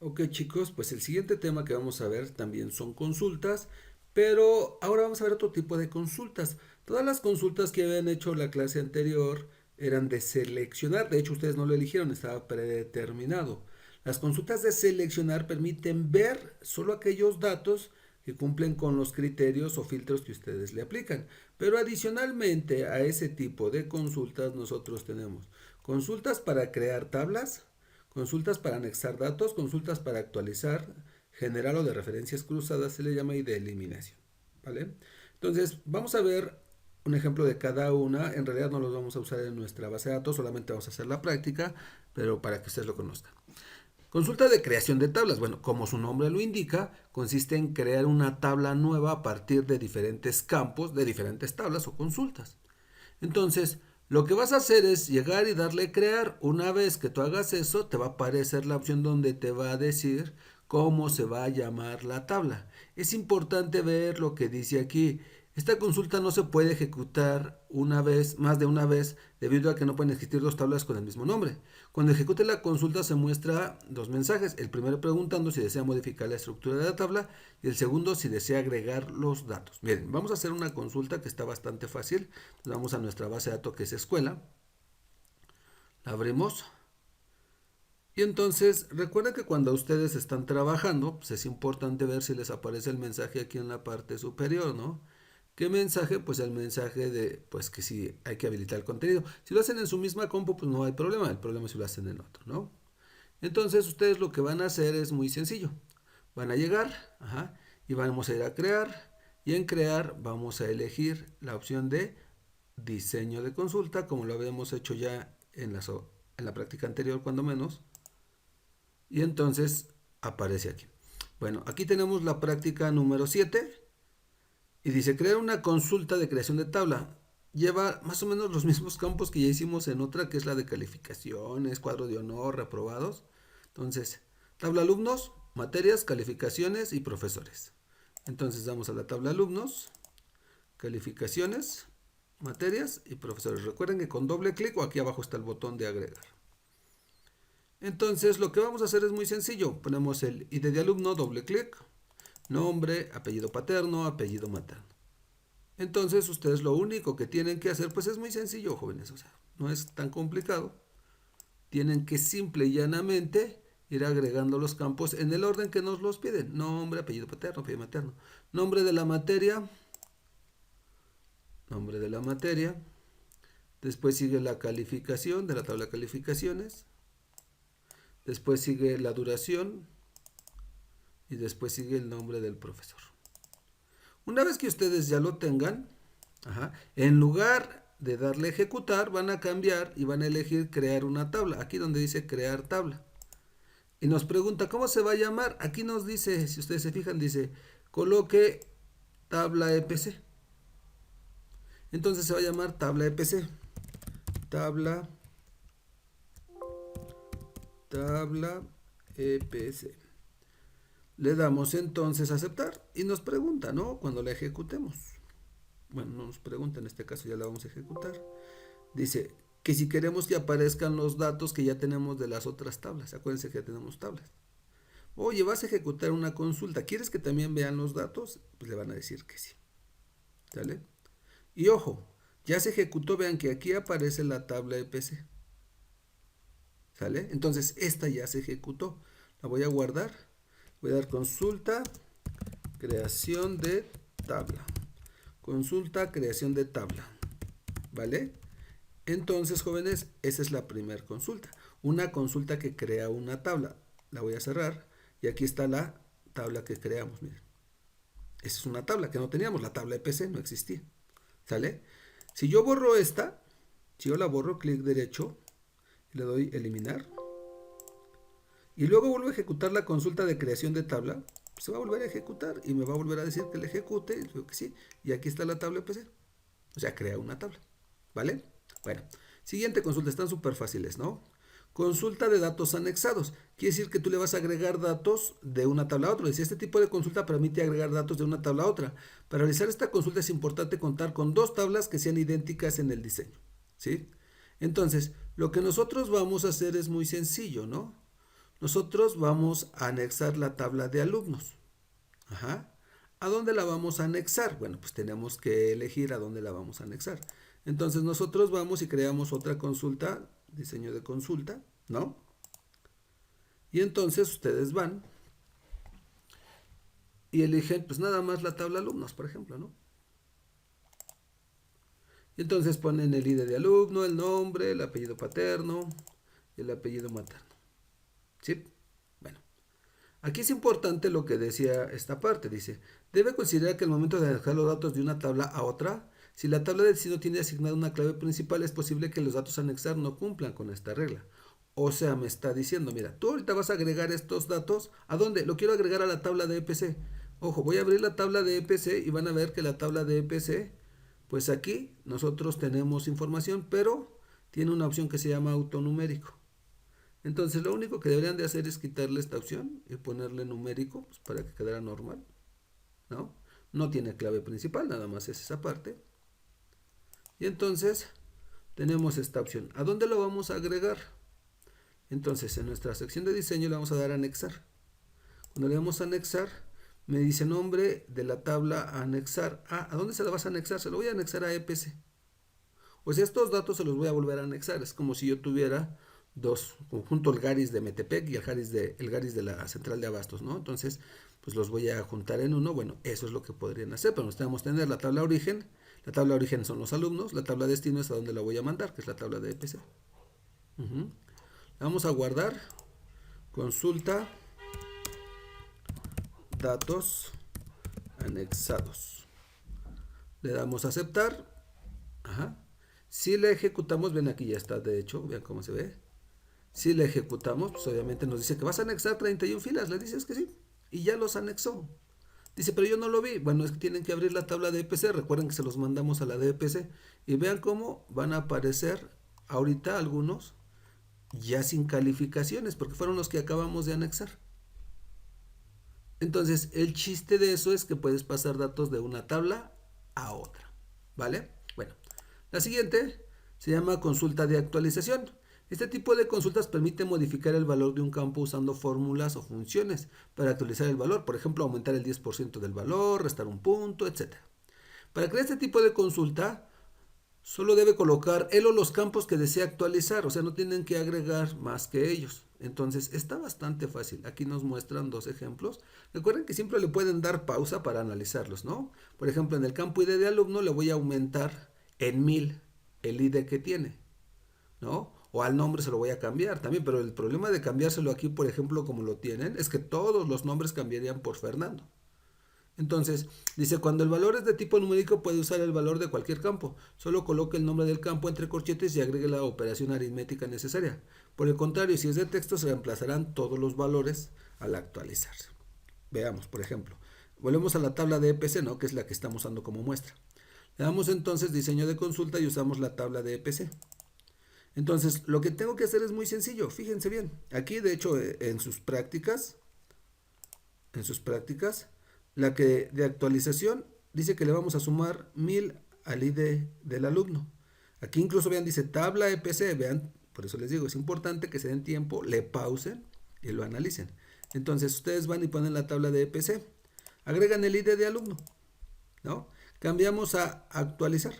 Ok chicos, pues el siguiente tema que vamos a ver también son consultas, pero ahora vamos a ver otro tipo de consultas. Todas las consultas que habían hecho la clase anterior eran de seleccionar, de hecho ustedes no lo eligieron, estaba predeterminado. Las consultas de seleccionar permiten ver solo aquellos datos que cumplen con los criterios o filtros que ustedes le aplican. Pero adicionalmente a ese tipo de consultas nosotros tenemos consultas para crear tablas, consultas para anexar datos, consultas para actualizar, general o de referencias cruzadas se le llama y de eliminación. ¿Vale? Entonces, vamos a ver un ejemplo de cada una. En realidad no los vamos a usar en nuestra base de datos, solamente vamos a hacer la práctica, pero para que ustedes lo conozcan. Consulta de creación de tablas. Bueno, como su nombre lo indica, consiste en crear una tabla nueva a partir de diferentes campos, de diferentes tablas o consultas. Entonces, lo que vas a hacer es llegar y darle crear. Una vez que tú hagas eso, te va a aparecer la opción donde te va a decir cómo se va a llamar la tabla. Es importante ver lo que dice aquí. Esta consulta no se puede ejecutar una vez, más de una vez, debido a que no pueden existir dos tablas con el mismo nombre. Cuando ejecute la consulta se muestra dos mensajes. El primero preguntando si desea modificar la estructura de la tabla y el segundo si desea agregar los datos. Miren, vamos a hacer una consulta que está bastante fácil. Vamos a nuestra base de datos que es escuela. La abrimos. Y entonces recuerden que cuando ustedes están trabajando, pues es importante ver si les aparece el mensaje aquí en la parte superior, ¿no? ¿Qué mensaje? Pues el mensaje de, pues que sí hay que habilitar el contenido. Si lo hacen en su misma compu, pues no hay problema. El problema es si lo hacen en otro, ¿no? Entonces ustedes lo que van a hacer es muy sencillo. Van a llegar, ajá, y vamos a ir a crear. Y en crear vamos a elegir la opción de diseño de consulta, como lo habíamos hecho ya en la práctica anterior, cuando menos. Y entonces aparece aquí. Bueno, aquí tenemos la práctica número 7 y dice crear una consulta de creación de tabla. Lleva más o menos los mismos campos que ya hicimos en otra, que es la de calificaciones, cuadro de honor, reprobados. Entonces, tabla alumnos, materias, calificaciones y profesores. Entonces damos a la tabla alumnos, calificaciones, materias y profesores. Recuerden que con doble clic o aquí abajo está el botón de agregar. Entonces lo que vamos a hacer es muy sencillo. Ponemos el ID de alumno, doble clic, nombre, apellido paterno, apellido materno. Entonces ustedes lo único que tienen que hacer pues es muy sencillo, jóvenes. O sea, no es tan complicado. Tienen que simple y llanamente ir agregando los campos en el orden que nos los piden. Nombre, apellido paterno, apellido materno. Nombre de la materia. Nombre de la materia. Después sigue la calificación de la tabla de calificaciones. Después sigue la duración. Y después sigue el nombre del profesor. Una vez que ustedes ya lo tengan, ajá, en lugar de darle a ejecutar, van a cambiar y van a elegir crear una tabla. Aquí donde dice crear tabla. Y nos pregunta cómo se va a llamar. Aquí nos dice, si ustedes se fijan, dice coloque tabla EPC. Entonces se va a llamar tabla EPC. Tabla, tabla EPC. Le damos entonces a aceptar y nos pregunta, ¿no? Cuando la ejecutemos. Bueno, no nos pregunta, en este caso ya la vamos a ejecutar. Dice que si queremos que aparezcan los datos que ya tenemos de las otras tablas. Acuérdense que ya tenemos tablas. Oye, vas a ejecutar una consulta. ¿Quieres que también vean los datos? Pues le van a decir que sí. ¿Sale? Y ojo, ya se ejecutó. Vean que aquí aparece la tabla de PC. ¿Sale? Entonces, esta ya se ejecutó. La voy a guardar. Voy a dar consulta, creación de tabla. Consulta, creación de tabla. ¿Vale? Entonces, jóvenes, esa es la primera consulta. Una consulta que crea una tabla. La voy a cerrar. Y aquí está la tabla que creamos. Miren. Esa es una tabla que no teníamos. La tabla de PC no existía. ¿Sale? Si yo borro esta, si yo la borro, clic derecho, y le doy eliminar. Y luego vuelvo a ejecutar la consulta de creación de tabla. Se va a volver a ejecutar y me va a volver a decir que le ejecute. Y digo que sí. Y aquí está la tabla de PC. O sea, crea una tabla. ¿Vale? Bueno, siguiente consulta, están súper fáciles, ¿no? Consulta de datos anexados. Quiere decir que tú le vas a agregar datos de una tabla a otra. Dice, este tipo de consulta permite agregar datos de una tabla a otra. Para realizar esta consulta es importante contar con dos tablas que sean idénticas en el diseño. ¿Sí? Entonces, lo que nosotros vamos a hacer es muy sencillo, ¿no? nosotros vamos a anexar la tabla de alumnos. Ajá. ¿A dónde la vamos a anexar? Bueno, pues tenemos que elegir a dónde la vamos a anexar. Entonces nosotros vamos y creamos otra consulta, diseño de consulta, ¿no? Y entonces ustedes van y eligen pues nada más la tabla alumnos, por ejemplo, ¿no? Y entonces ponen el ID de alumno, el nombre, el apellido paterno y el apellido materno. ¿Sí? Bueno, aquí es importante lo que decía esta parte. Dice, debe considerar que al momento de dejar los datos de una tabla a otra, si la tabla de destino tiene asignada una clave principal, es posible que los datos a anexar no cumplan con esta regla. O sea, me está diciendo, mira, tú ahorita vas a agregar estos datos. ¿A dónde? Lo quiero agregar a la tabla de EPC. Ojo, voy a abrir la tabla de EPC y van a ver que la tabla de EPC, pues aquí nosotros tenemos información, pero tiene una opción que se llama autonumérico. Entonces lo único que deberían de hacer es quitarle esta opción y ponerle numérico pues, para que quedara normal, ¿no? No tiene clave principal, nada más es esa parte. Y entonces tenemos esta opción. ¿A dónde lo vamos a agregar? Entonces en nuestra sección de diseño le vamos a dar a anexar. Cuando le damos a anexar, me dice nombre de la tabla a anexar. Ah, ¿a dónde se la vas a anexar? Se lo voy a anexar a EPC. Pues estos datos se los voy a volver a anexar. Es como si yo tuviera dos, junto el Garis de Metepec y el Garis de la central de abastos, ¿no? Entonces, pues los voy a juntar en uno. Bueno, eso es lo que podrían hacer, pero necesitamos tener la tabla origen. La tabla origen son los alumnos, la tabla destino es a donde la voy a mandar, que es la tabla de EPC. Vamos a guardar, consulta, datos anexados. Le damos a aceptar. Ajá. Si la ejecutamos, ven aquí ya está, de hecho, vean cómo se ve. Si la ejecutamos, pues obviamente nos dice que vas a anexar 31 filas. Le dices que sí. Y ya los anexó. Dice, pero yo no lo vi. Bueno, es que tienen que abrir la tabla de EPC. Recuerden que se los mandamos a la de EPC. Y vean cómo van a aparecer ahorita algunos ya sin calificaciones, porque fueron los que acabamos de anexar. Entonces, el chiste de eso es que puedes pasar datos de una tabla a otra. ¿Vale? Bueno, la siguiente se llama consulta de actualización. Este tipo de consultas permite modificar el valor de un campo usando fórmulas o funciones para actualizar el valor. Por ejemplo, aumentar el 10% del valor, restar un punto, etc. Para crear este tipo de consulta, solo debe colocar él o los campos que desea actualizar. O sea, no tienen que agregar más que ellos. Entonces, está bastante fácil. Aquí nos muestran dos ejemplos. Recuerden que siempre le pueden dar pausa para analizarlos, ¿no? Por ejemplo, en el campo ID de alumno le voy a aumentar en 1000 el ID que tiene, ¿no? O al nombre se lo voy a cambiar también, pero el problema de cambiárselo aquí, por ejemplo, como lo tienen, es que todos los nombres cambiarían por Fernando. Entonces, dice, cuando el valor es de tipo numérico puede usar el valor de cualquier campo. Solo coloque el nombre del campo entre corchetes y agregue la operación aritmética necesaria. Por el contrario, si es de texto, se reemplazarán todos los valores al actualizarse. Veamos, por ejemplo, volvemos a la tabla de EPC, ¿no? Que es la que estamos usando como muestra. Le damos entonces diseño de consulta y usamos la tabla de EPC. Entonces, lo que tengo que hacer es muy sencillo. Fíjense bien. Aquí, de hecho, en sus prácticas, la que de actualización dice que le vamos a sumar 1000 al ID del alumno. Aquí incluso vean, dice tabla EPC, vean, por eso les digo, es importante que se den tiempo, le pausen y lo analicen. Entonces ustedes van y ponen la tabla de EPC, agregan el ID de alumno, ¿no? Cambiamos a actualizar.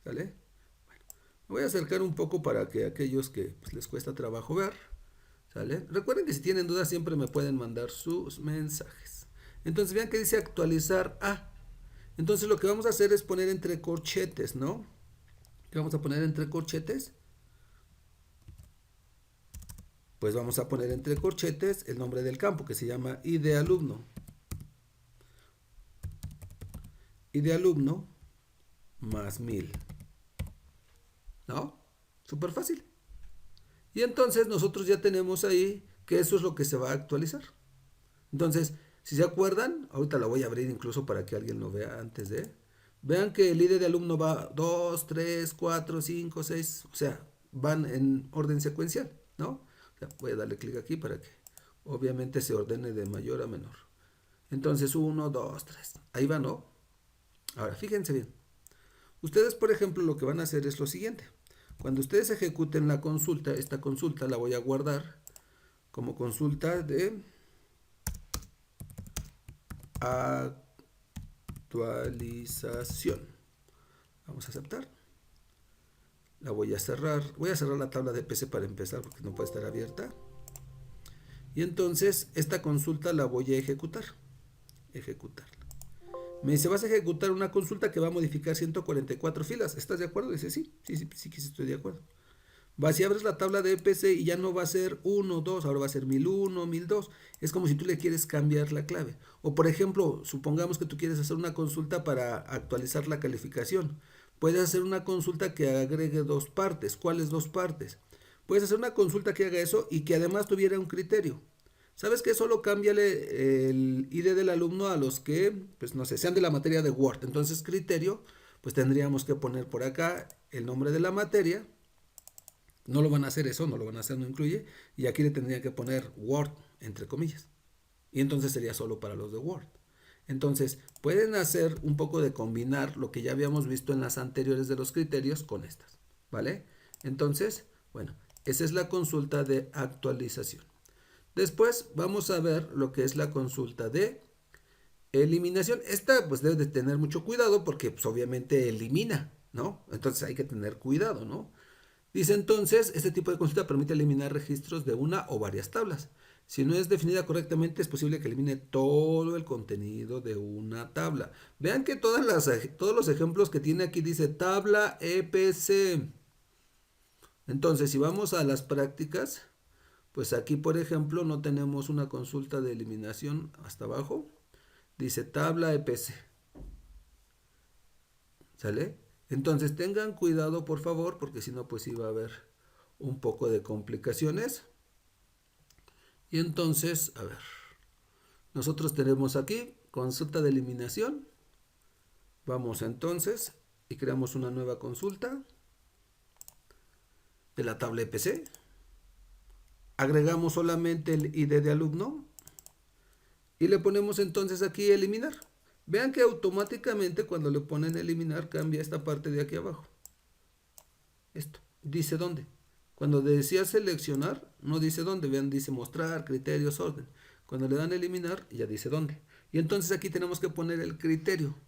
¿Sale? Bueno, me voy a acercar un poco para que aquellos que pues, les cuesta trabajo ver, ¿sale? Recuerden que si tienen dudas siempre me pueden mandar sus mensajes. Entonces vean que dice actualizar a. Entonces lo que vamos a hacer es poner entre corchetes, ¿no? ¿Qué vamos a poner entre corchetes? Pues vamos a poner entre corchetes el nombre del campo que se llama ID alumno. ID alumno más 1000. ¿No? Súper fácil. Y entonces nosotros ya tenemos ahí que eso es lo que se va a actualizar. Entonces, si se acuerdan, ahorita la voy a abrir incluso para que alguien lo vea antes de. Vean que el ID de alumno va 2, 3, 4, 5, 6, o sea, van en orden secuencial, ¿no? O sea, voy a darle clic aquí para que obviamente se ordene de mayor a menor. Entonces, 1, 2, 3. Ahí va, ¿no? Ahora, fíjense bien. Ustedes, por ejemplo, lo que van a hacer es lo siguiente. Cuando ustedes ejecuten la consulta, esta consulta la voy a guardar como consulta de actualización. Vamos a aceptar. La voy a cerrar. Voy a cerrar la tabla de PC para empezar porque no puede estar abierta. Y entonces esta consulta la voy a ejecutar. Ejecutar. Me dice, vas a ejecutar una consulta que va a modificar 144 filas. ¿Estás de acuerdo? Dice, sí, estoy de acuerdo. Vas y abres la tabla de EPC y ya no va a ser 1, 2, ahora va a ser 1001, 1002. Es como si tú le quieres cambiar la clave. O por ejemplo, supongamos que tú quieres hacer una consulta para actualizar la calificación. Puedes hacer una consulta que agregue dos partes. ¿Cuáles dos partes? Puedes hacer una consulta que haga eso y que además tuviera un criterio. ¿Sabes qué? Solo cámbiale el ID del alumno a los que, pues no sé, sean de la materia de Word. Entonces, criterio, pues tendríamos que poner por acá el nombre de la materia. No lo van a hacer eso, no lo van a hacer, no incluye. Y aquí le tendría que poner Word, entre comillas. Y entonces sería solo para los de Word. Entonces, pueden hacer un poco de combinar lo que ya habíamos visto en las anteriores de los criterios con estas. ¿Vale? Entonces, bueno, esa es la consulta de actualización. Después vamos a ver lo que es la consulta de eliminación. Esta pues debe de tener mucho cuidado porque pues obviamente elimina, ¿no? Entonces hay que tener cuidado, ¿no? Dice entonces, este tipo de consulta permite eliminar registros de una o varias tablas. Si no es definida correctamente, es posible que elimine todo el contenido de una tabla. Vean que todos los ejemplos que tiene aquí dice tabla EPC. Entonces, si vamos a las prácticas, pues aquí, por ejemplo, no tenemos una consulta de eliminación hasta abajo. Dice tabla EPC. ¿Sale? Entonces tengan cuidado, por favor, porque si no, pues iba a haber un poco de complicaciones. Y entonces, a ver, nosotros tenemos aquí consulta de eliminación. Vamos entonces y creamos una nueva consulta de la tabla EPC. Agregamos solamente el ID de alumno y le ponemos entonces aquí eliminar. Vean que automáticamente cuando le ponen eliminar cambia esta parte de aquí abajo. Esto, dice dónde. Cuando decía seleccionar, no dice dónde. Vean, dice mostrar, criterios, orden. Cuando le dan eliminar, ya dice dónde. Y entonces aquí tenemos que poner el criterio.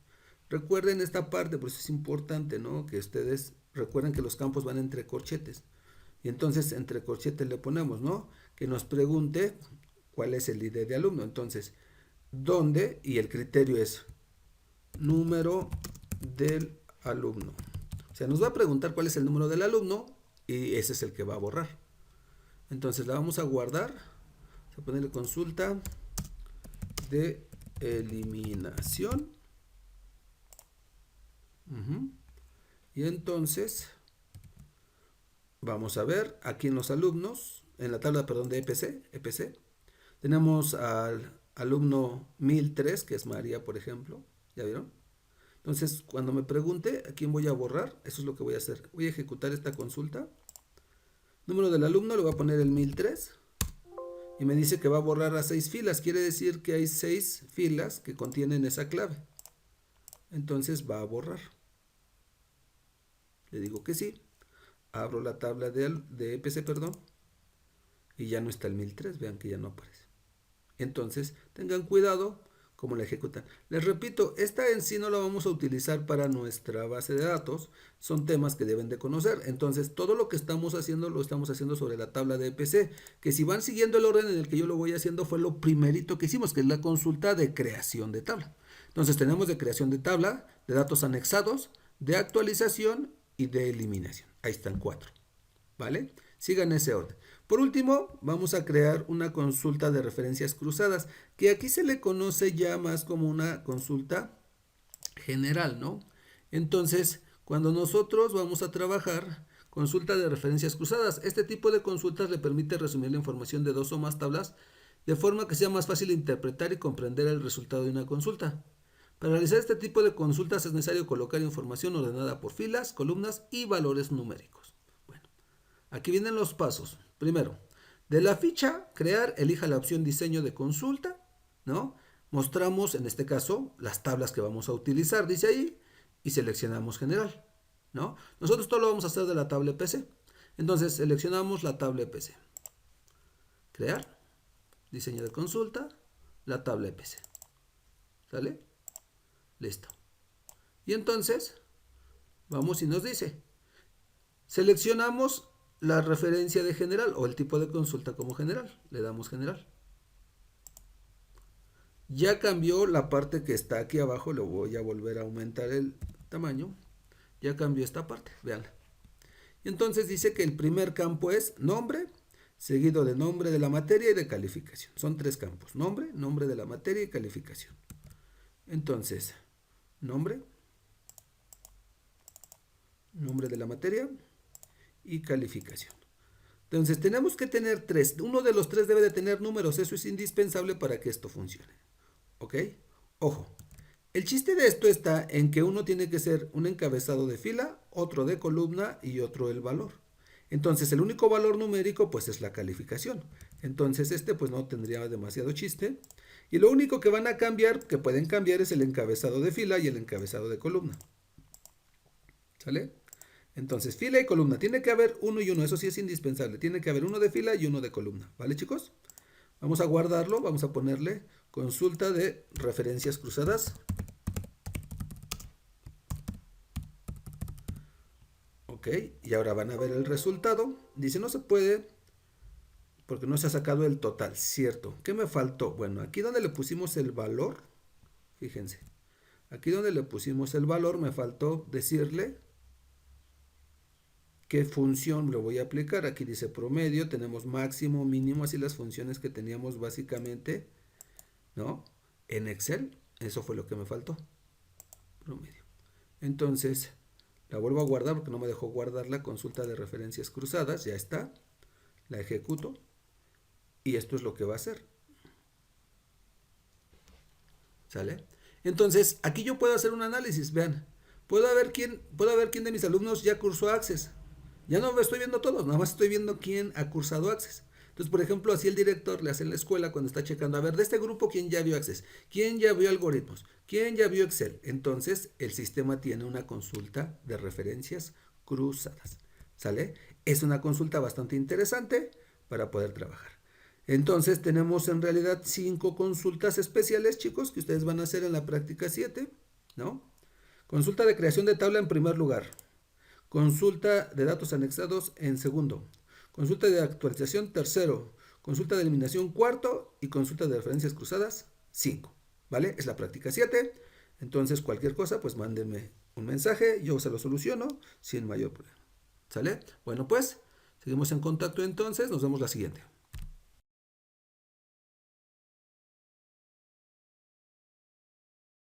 Recuerden esta parte, pues es importante, ¿no? Que ustedes recuerden que los campos van entre corchetes. Y entonces entre corchetes le ponemos, ¿no? Que nos pregunte cuál es el ID de alumno. Entonces, ¿dónde? Y el criterio es número del alumno. O sea, nos va a preguntar cuál es el número del alumno y ese es el que va a borrar. Entonces la vamos a guardar. Vamos a ponerle consulta de eliminación. Y entonces vamos a ver aquí en los alumnos, en la tabla, perdón, de EPC, tenemos al alumno 1003, que es María, por ejemplo. ¿Ya vieron? Entonces, cuando me pregunte a quién voy a borrar, eso es lo que voy a hacer. Voy a ejecutar esta consulta. Número del alumno, le voy a poner el 1003. Y me dice que va a borrar a 6 filas. Quiere decir que hay 6 filas que contienen esa clave. Entonces va a borrar. Le digo que sí. Abro la tabla de EPC, perdón. Y ya no está el 1003. Vean que ya no aparece. Entonces, tengan cuidado cómo la ejecutan. Les repito, esta en sí no la vamos a utilizar para nuestra base de datos. Son temas que deben de conocer. Entonces, todo lo que estamos haciendo, lo estamos haciendo sobre la tabla de EPC. Que si van siguiendo el orden en el que yo lo voy haciendo, fue lo primerito que hicimos, que es la consulta de creación de tabla. Entonces, tenemos de creación de tabla, de datos anexados, de actualización y de eliminación. Ahí están 4. ¿Vale? Sigan ese orden. Por último, vamos a crear una consulta de referencias cruzadas, que aquí se le conoce ya más como una consulta general, ¿no? Entonces, cuando nosotros vamos a trabajar consulta de referencias cruzadas, este tipo de consultas le permite resumir la información de 2 o más tablas de forma que sea más fácil interpretar y comprender el resultado de una consulta. Para realizar este tipo de consultas es necesario colocar información ordenada por filas, columnas y valores numéricos. Bueno, aquí vienen los pasos. Primero, de la ficha, crear, elija la opción diseño de consulta, ¿no? Mostramos, en este caso, las tablas que vamos a utilizar, dice ahí, y seleccionamos general. ¿no? Nosotros todo lo vamos a hacer de la tabla EPC. Entonces seleccionamos la tabla EPC. Crear, diseño de consulta, la tabla EPC. ¿Sale? Listo. Y entonces, vamos y nos dice, seleccionamos la referencia de general o el tipo de consulta como general. Le damos general. Ya cambió la parte que está aquí abajo. Le voy a volver a aumentar el tamaño. Ya cambió esta parte. Vean. Y entonces dice que el primer campo es nombre, seguido de nombre de la materia y de calificación. Son 3 campos. Nombre, nombre de la materia y calificación. Entonces, nombre, nombre de la materia y calificación. Entonces tenemos que tener 3. Uno de los 3 debe de tener números. Eso es indispensable para que esto funcione. ¿Ok? Ojo. El chiste de esto está en que uno tiene que ser un encabezado de fila, otro de columna y otro el valor. Entonces el único valor numérico pues es la calificación. Entonces este pues no tendría demasiado chiste. Y lo único que van a cambiar, que pueden cambiar, es el encabezado de fila y el encabezado de columna. ¿Sale? Entonces fila y columna. Tiene que haber uno y uno. Eso sí es indispensable. Tiene que haber uno de fila y uno de columna. ¿Vale, chicos? Vamos a guardarlo. Vamos a ponerle consulta de referencias cruzadas. Ok, y ahora van a ver el resultado. Dice no se puede porque no se ha sacado el total, cierto. ¿Qué me faltó? Bueno, aquí donde le pusimos el valor, fíjense, aquí donde le pusimos el valor me faltó decirle qué función le voy a aplicar. Aquí dice promedio, tenemos máximo, mínimo, así las funciones que teníamos básicamente, ¿no? En Excel, eso fue lo que me faltó, promedio. Entonces, la vuelvo a guardar porque no me dejó guardar la consulta de referencias cruzadas. Ya está. La ejecuto. Y esto es lo que va a hacer. ¿Sale? Entonces, aquí yo puedo hacer un análisis. Vean. Puedo ver quién de mis alumnos ya cursó Access. Ya no me estoy viendo todos. Nada más estoy viendo quién ha cursado Access. Entonces, por ejemplo, así el director le hace en la escuela cuando está checando, a ver, de este grupo, ¿quién ya vio Access? ¿Quién ya vio algoritmos? ¿Quién ya vio Excel? Entonces, el sistema tiene una consulta de referencias cruzadas. ¿Sale? Es una consulta bastante interesante para poder trabajar. Entonces, tenemos en realidad 5 consultas especiales, chicos, que ustedes van a hacer en la práctica 7, ¿no? Consulta de creación de tabla en primer lugar. Consulta de datos anexados en segundo. Consulta de actualización tercero, consulta de eliminación cuarto y consulta de referencias cruzadas 5. ¿Vale? Es la práctica 7. Entonces cualquier cosa pues mándenme un mensaje, yo se lo soluciono sin mayor problema. ¿Sale? Bueno pues, seguimos en contacto entonces, nos vemos la siguiente.